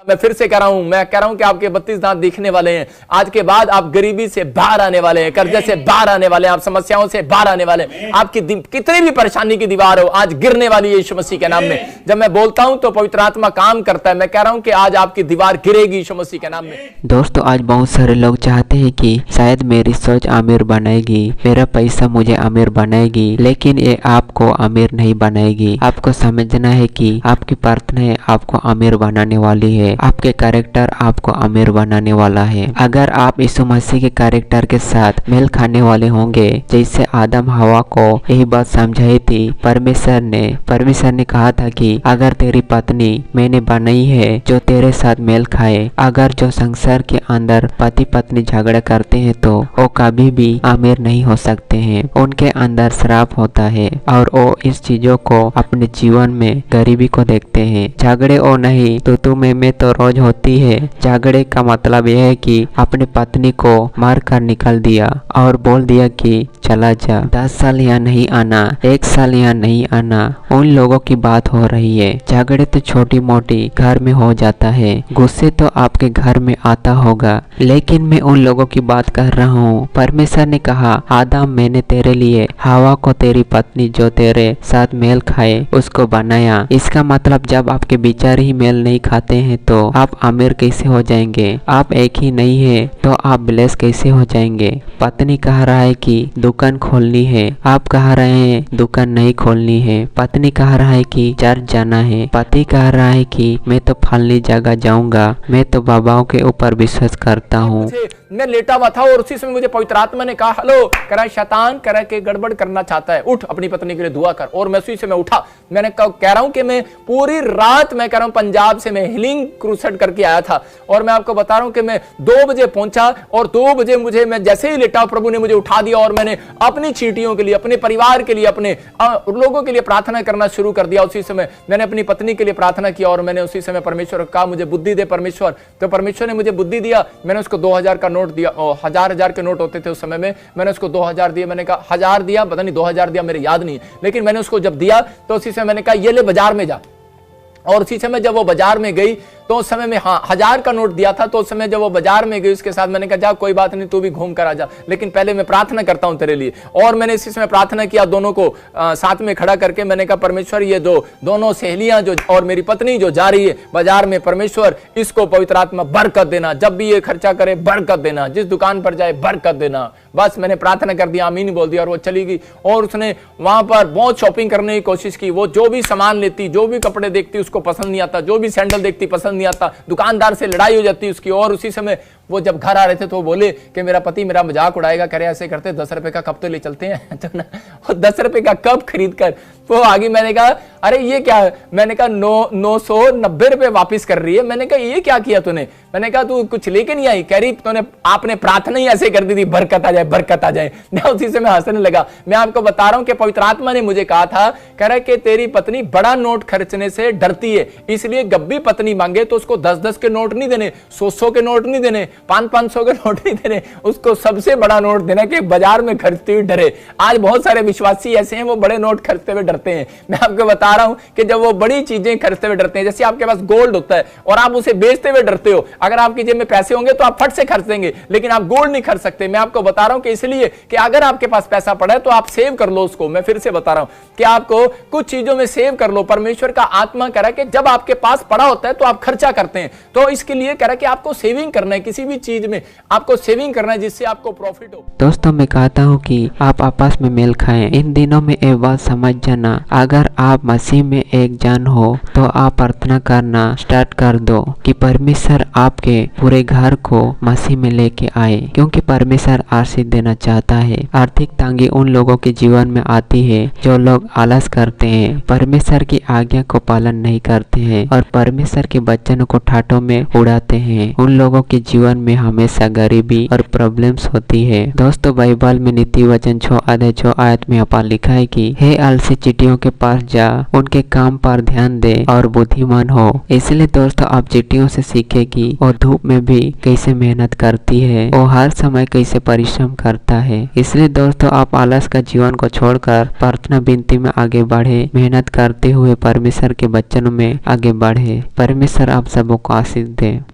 मैं फिर से कह रहा हूं, मैं कह रहा हूं कि आपके 32 दांत दिखने वाले हैं। आज के बाद आप गरीबी से बाहर आने वाले हैं, कर्जे से बाहर आने वाले हैं, आप समस्याओं से बाहर आने वाले हैं। आपकी कितनी भी परेशानी की दीवार हो, आज गिरने वाली है यीशु मसीह के नाम में। जब मैं बोलता हूं तो पवित्र आत्मा काम करता है। मैं कह रहा हूं कि आज आपकी दीवार गिरेगी यीशु मसीह के नाम में। दोस्तों, आज बहुत सारे लोग चाहते हैं कि शायद मेरी सोच अमीर बनाएगी, मेरा पैसा मुझे अमीर बनाएगी, लेकिन ये आपको अमीर नहीं बनाएगी। आपको समझना है कि आपकी प्रार्थनाएं आपको अमीर बनाने वाली है, आपके कैरेक्टर आपको अमीर बनाने वाला है। अगर आप यीशु मसीह के कैरेक्टर के साथ मेल खाने वाले होंगे, जैसे आदम हवा को यही बात समझाई थी परमेश्वर ने कहा था कि अगर तेरी पत्नी मैंने बनाई है जो तेरे साथ मेल खाए। अगर जो संसार के अंदर पति पत्नी झगड़ा करते हैं तो वो कभी भी अमीर नहीं हो सकते हैं, उनके अंदर श्राप होता है और वो इस चीजों को अपने जीवन में गरीबी को देखते हैं। झगड़े और नहीं तो में तो रोज होती है। झगड़े का मतलब यह है कि अपनी पत्नी को मार कर निकल दिया और बोल दिया कि चला जा, 10 साल यहाँ नहीं आना, 1 साल यहाँ नहीं आना। उन लोगों की बात हो रही है। झगड़े तो छोटी मोटी घर में हो जाता है, गुस्से तो आपके घर में आता होगा, लेकिन मैं उन लोगों की बात कर रहा हूँ। परमेश्वर ने कहा, आदम मैंने तेरे लिए हवा को तेरी पत्नी जो तेरे साथ मेल खाए उसको बनाया। इसका मतलब जब आपके विचार ही मेल नहीं खाते हैं तो आप अमीर कैसे हो जाएंगे? आप एक ही नहीं है तो आप ब्लेस कैसे हो जाएंगे? पत्नी कह रहा है कि दुकान खोलनी है, आप कह रहे हैं दुकान नहीं खोलनी है। पत्नी कह रहा है कि चर्च जाना है, पति कह रहा है कि मैं तो फलनी जगह जाऊंगा, मैं तो बाबाओं के ऊपर विश्वास करता हूँ। मैं लेटा हुआ था और उसी समय मुझे पवित्र आत्मा ने कहा, हेलो करा शैतान करा के गड़बड़ करना चाहता है, उठ अपनी पत्नी के लिए दुआ कर। और मैं उसी समय उठा। मैंने कह रहा हूं कि मैं पूरी रात मैं कह रहा हूं पंजाब से मैं हीलिंग क्रूसेड करके आया था और मैं आपको बता रहा हूं कि मैं 2 बजे पहुंचा और 2 बजे मुझे मैं जैसे ही लेटा प्रभु ने मुझे उठा दिया और मैंने अपनी चीटियों के लिए, अपने परिवार के लिए, अपने लोगों के लिए प्रार्थना करना शुरू कर दिया। उसी समय मैंने अपनी पत्नी के लिए प्रार्थना किया और मैंने उसी समय परमेश्वर को कहा, मुझे बुद्धि दे परमेश्वर। तो परमेश्वर ने मुझे बुद्धि दिया। मैंने उसको 2000 का नोट दिया, हजार के नोट होते थे उस समय में। मैंने उसको 2000 दिए। मैंने कहा 1000 दिया, पता नहीं 2000 दिया, मेरे याद नहीं, लेकिन मैंने उसको जब दिया तो उसी समय मैंने कहा ये ले बाजार में जा। और उसी समय जब वो बाजार में गई तो उस समय में 1000 का नोट दिया था। तो उस समय जब वो बाजार में गई उसके साथ मैंने कहा जा कोई बात नहीं, तू भी घूम कर आ जा, लेकिन पहले मैं प्रार्थना करता हूं तेरे लिए। और मैंने इसी समय प्रार्थना किया, दोनों को साथ में खड़ा करके मैंने कहा परमेश्वर ये दोनों सहेलियां जो और मेरी पत्नी जो जा रही है बाजार में, परमेश्वर इसको पवित्र आत्मा बरकत देना, जब भी ये खर्चा करे बरकत देना, जिस दुकान पर जाए बरकत देना। बस मैंने प्रार्थना कर दिया, आमीन बोल दिया और वो चली गई। और उसने वहां पर बहुत शॉपिंग करने की कोशिश की। वो जो भी सामान लेती, जो भी कपड़े देखती उसको पसंद नहीं आता, जो भी सैंडल देखती पसंद नहीं आता, दुकानदार से लड़ाई हो जाती उसकी। और उसी समय वो जब घर आ रहे थे तो वो बोले कि मेरा पति मेरा मजाक उड़ाएगा, करे ऐसे करते 10 रुपए का कप तो ले चलते हैं तो ना 10 रुपए का कप खरीद कर वो आगे। मैंने कहा अरे ये क्या? मैंने कहा 990 रुपए वापिस कर रही है। मैंने कहा ये क्या किया तूने? मैंने कहा तू कुछ लेके नहीं आई? कह रही तूने आपने प्रार्थना ही ऐसे कर दी थी, बरकत आ जाए बरकत आ जाए। मैं उसी से मैं हंसने लगा। मैं आपको बता रहा हूं कि पवित्र आत्मा ने मुझे कहा था, कह रहा कि तेरी पत्नी बड़ा नोट खर्चने से डरती है, इसलिए गब्बी पत्नी मांगे तो उसको 10-10 के नोट नहीं देने, 100-100 के नोट नहीं देने, 500-500 के नोट नहीं देने, उसको सबसे बड़ा नोट देना कि बाजार में खर्चते हुए डरे। आज बहुत सारे विश्वासी ऐसे हैं वो बड़े नोट खर्चते हुए डरते हैं। मैं आपको बता रहा हूं कि जब वो बड़ी चीजें खर्चते हुए डरते हैं, जैसे आपके पास गोल्ड होता है और आप उसे बेचते हुए डरते हो, अगर आपकी जेब में पैसे होंगे तो आप फट से खर्च देंगे, लेकिन आप गोल्ड नहीं खर्च सकते। मैं आपको बता रहा हूं कि इसलिए कि अगर आपके पास पैसा पड़ा है तो आप सेव कर लो उसको। मैं फिर से बता रहा हूं कि आपको कुछ चीजों में सेव कर लो। परमेश्वर का आत्मा कह रहा है कि जब आपके पास पड़ा होता है तो आप खर्चा करते हैं, तो इसके लिए कह रहा है कि आपको सेविंग करना है, किसी भी चीज में आपको सेविंग करना है जिससे आपको प्रॉफिट हो। दोस्तों, मैं कहता हूँ कि आप आपस में मेल खाएं। इन दिनों में एक बात समझ जाना, अगर आप मसीह में एक जन हो तो आप प्रार्थना करना स्टार्ट कर दो कि परमेश्वर आपके पूरे घर को मसीह में लेके आए, क्योंकि परमेश्वर आशीष देना चाहता है। आर्थिक तंगी उन लोगों के जीवन में आती है जो लोग आलस करते हैं, परमेश्वर की आज्ञा को पालन नहीं करते हैं और परमेश्वर के वचनों को ठाठों में उड़ाते हैं। उन लोगों के जीवन में हमेशा गरीबी और प्रॉब्लम्स होती है। दोस्तों, बाइबल में नीति वचन 6 अध्याय 6 आयत में यहाँ लिखा है कि हे आलसी चींटियों के पास जा, उनके काम पर ध्यान दे और बुद्धिमान हो। इसलिए दोस्तों आप चींटियों से सीखे कि वो धूप में भी कैसे मेहनत करती है, वो हर समय कैसे परिश्रम करता है। इसलिए दोस्तों आप आलस का जीवन को छोड़कर प्रार्थना विनती में आगे बढ़े, मेहनत करते हुए परमेश्वर के वचनों में आगे बढ़े। परमेश्वर आप सबको आशीष दे।